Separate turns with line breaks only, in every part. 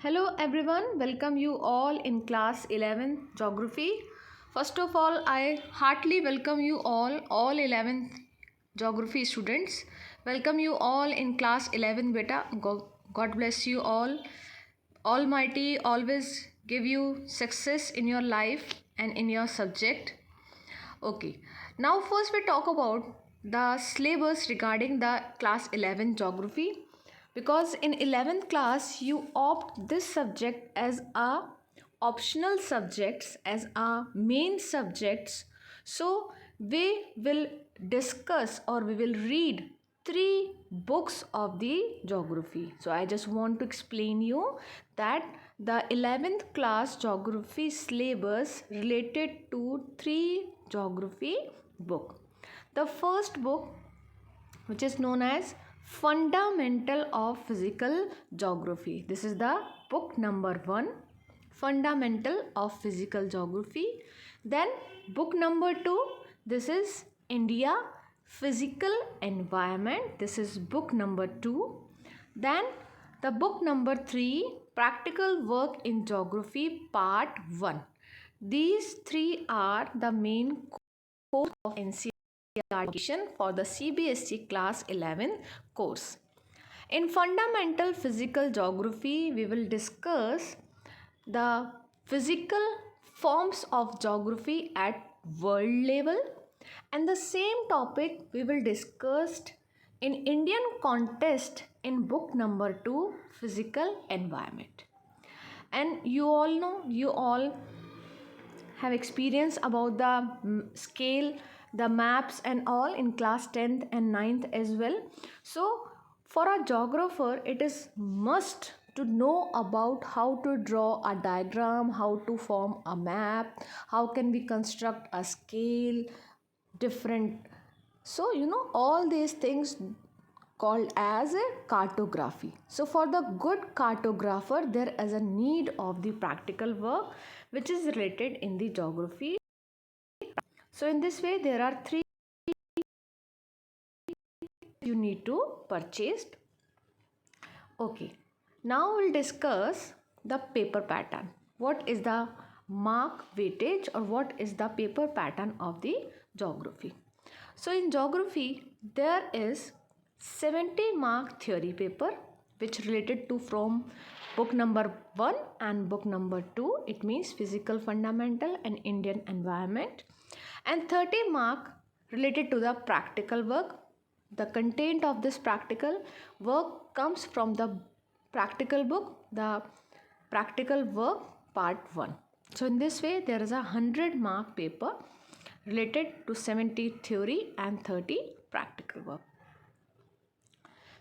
Hello everyone, welcome you all in class 11 geography. First of all, I heartily welcome you all 11th geography students. Welcome you all in class 11 beta. God bless you all. Almighty always give you success in your life and in your subject. Okay, now first we talk about the syllabus regarding the class 11 geography, because in 11th class you opt this subject as a optional subjects, as a main subjects. So we will discuss or we will read three books of the geography. So I just want to explain you that the 11th class geography syllabus related to three geography book. The first book, which is known as Fundamental of Physical Geography. This is the book number 1, Fundamental of Physical Geography. Then book number 2, this is India Physical Environment. This is book number 2. Then the book number 3, Practical Work in Geography Part 1. These three are the main course of NCERT for the CBSE class 11 course. In Fundamental Physical Geography, we will discuss the physical forms of geography at world level, and the same topic we will discuss in Indian context in book number 2, Physical Environment. And you all have experience about the scale, the maps and all in class 10th and 9th as well. So for a geographer, it is must to know about how to draw a diagram, how to form a map, how can we construct a scale, different. So all these things called as a cartography. So for the good cartographer, there is a need of the practical work which is related in the geography. So in this way, there are three you need to purchase. Okay, now we'll discuss the paper pattern. What is the mark weightage, or what is the paper pattern of the geography? So in geography, there is 70 mark theory paper which related to from book number 1 and book number 2. It means physical fundamental and Indian environment, and 30 mark related to the practical work. The content of this practical work comes from the practical book, the practical work part 1. So in this way, there is a 100 mark paper related to 70 theory and 30 practical work.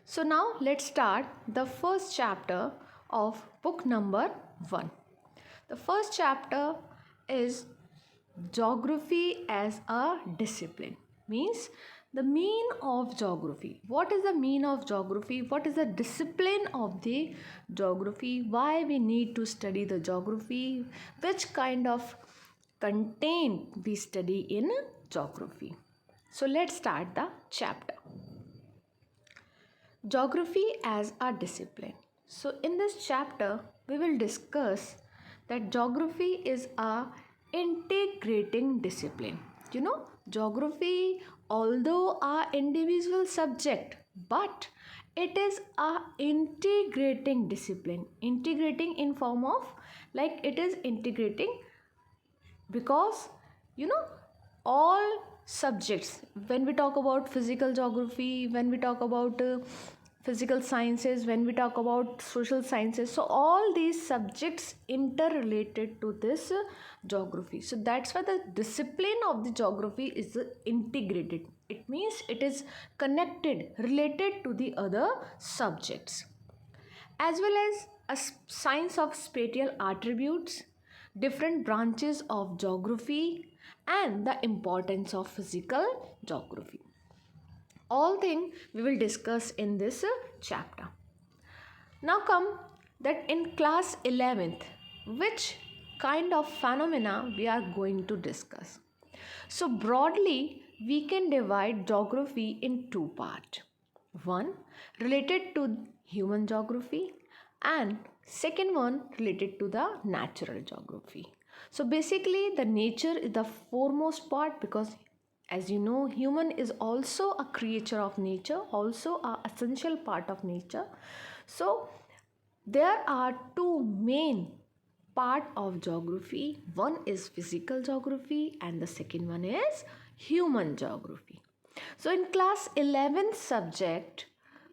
So now let's start the first chapter of book number 1. The first chapter is geography as a discipline, means the mean of geography. What is the mean of geography? What is the discipline of the geography? Why we need to study the geography? Which kind of content we study in geography? So let's start the chapter. Geography as a discipline. So in this chapter, we will discuss that geography is a integrating discipline. Geography, although a individual subject, but it is a integrating discipline. Integrating in form of, like, it is integrating because all subjects, when we talk about physical geography, when we talk about physical sciences, when we talk about social sciences, so all these subjects interrelated to this geography. So that's why the discipline of the geography is integrated. It means it is connected, related to the other subjects, as well as a science of spatial attributes, different branches of geography, and the importance of physical geography. All things we will discuss in this chapter. Now come that in class 11th, which kind of phenomena we are going to discuss. So broadly, we can divide geography in two parts. One related to human geography and Second one related to the natural geography. So basically the nature is the foremost part, because as you know, human is also a creature of nature, also a essential part of nature. So there are two main part of geography. One is physical geography and the second one is human geography. So in class 11 subject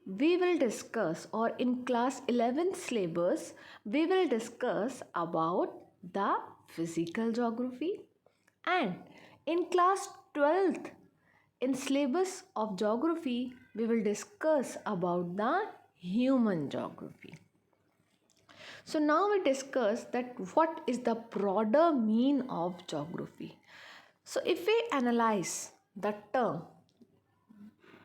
we will discuss, or in class 11 syllabus we will discuss about the physical geography, and in class 12th in syllabus of geography we will discuss about the human geography. So now we discuss that what is the broader mean of geography. So if we analyze the term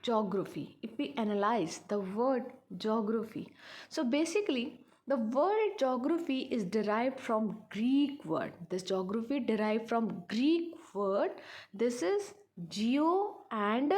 geography, if we analyze the word geography, so basically the word geography is derived from Greek word. This geography derived from Greek word. This is geo and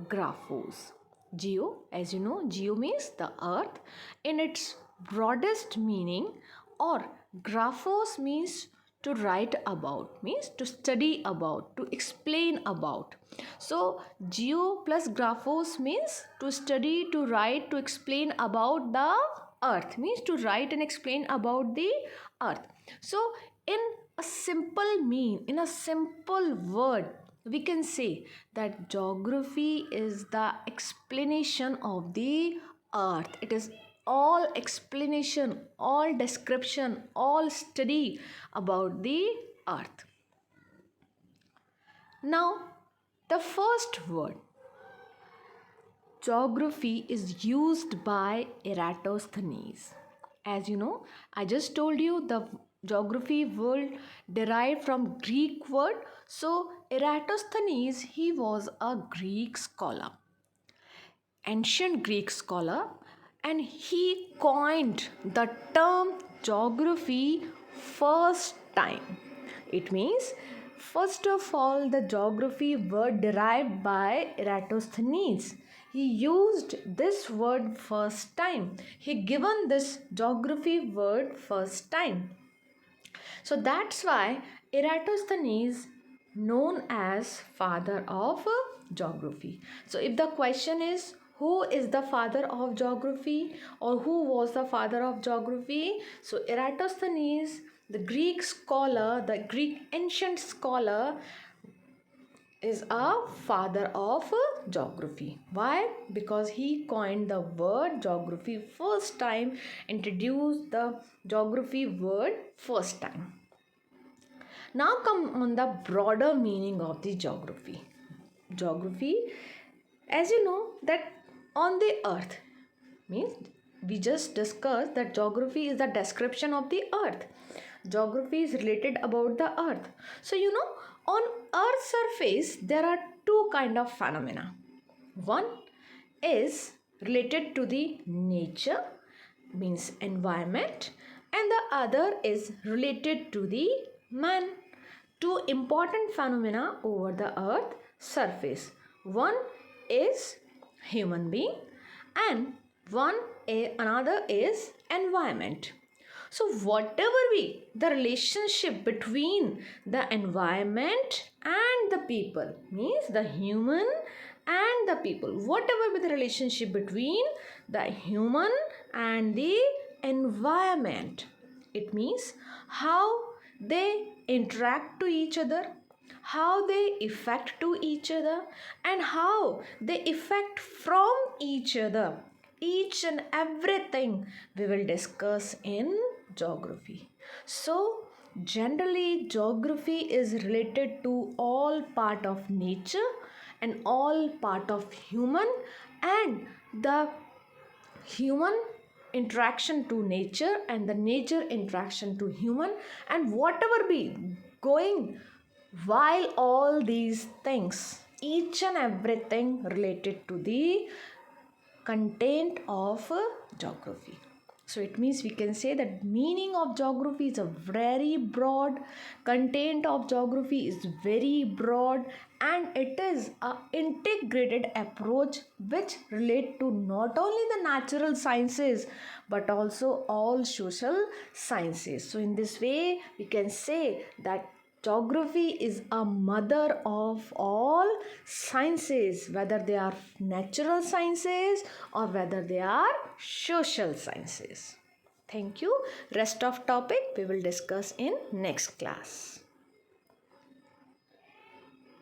graphos. Geo, as you know, geo means the earth in its broadest meaning, or graphos means to write about, means to study about, to explain about. So geo plus graphos means to study, to write, to explain about the earth, means to write and explain about the earth. So in a simple word we can say that geography is the explanation of the earth. It is all explanation, all description, all study about the earth. Now, the first word, geography, is used by Eratosthenes. As you know, I just told you the geography word derived from Greek word. So Eratosthenes, he was a Greek scholar, ancient Greek scholar, and he coined the term geography first time. It means, first of all, the geography word derived by Eratosthenes. He used this word first time. He given this geography word first time. So that's why Eratosthenes known as father of geography. So if the question is who is the father of geography, or who was the father of geography, so Eratosthenes, the Greek scholar, the Greek ancient scholar, is a father of geography. Why? Because he coined the word geography first time, introduced the geography word first time. Now come on the broader meaning of the geography. Geography, as you know, that on the earth, means we just discussed that geography is the description of the earth. Geography is related about the earth. So you know, on earth's surface there are two kind of phenomena. One is related to the nature, means environment, and the other is related to the man. Two important phenomena over the earth surface. One is human being, and another is environment. So whatever be the relationship between the environment and the people, means the human and the people, whatever be the relationship between the human and the environment, it means how they interact to each other, how they affect to each other, and how they affect from each other. Each and everything we will discuss in geography. So generally geography is related to all part of nature and all part of human, and the human interaction to nature and the nature interaction to human, and whatever be going while all these things, each and everything related to the content of geography. So it means we can say that meaning of geography is a very broad, content of geography is very broad, and it is a integrated approach which relate to not only the natural sciences but also all social sciences. So in this way we can say that geography is a mother of all sciences, whether they are natural sciences or whether they are social sciences. Thank you. Rest of topic we will discuss in next class.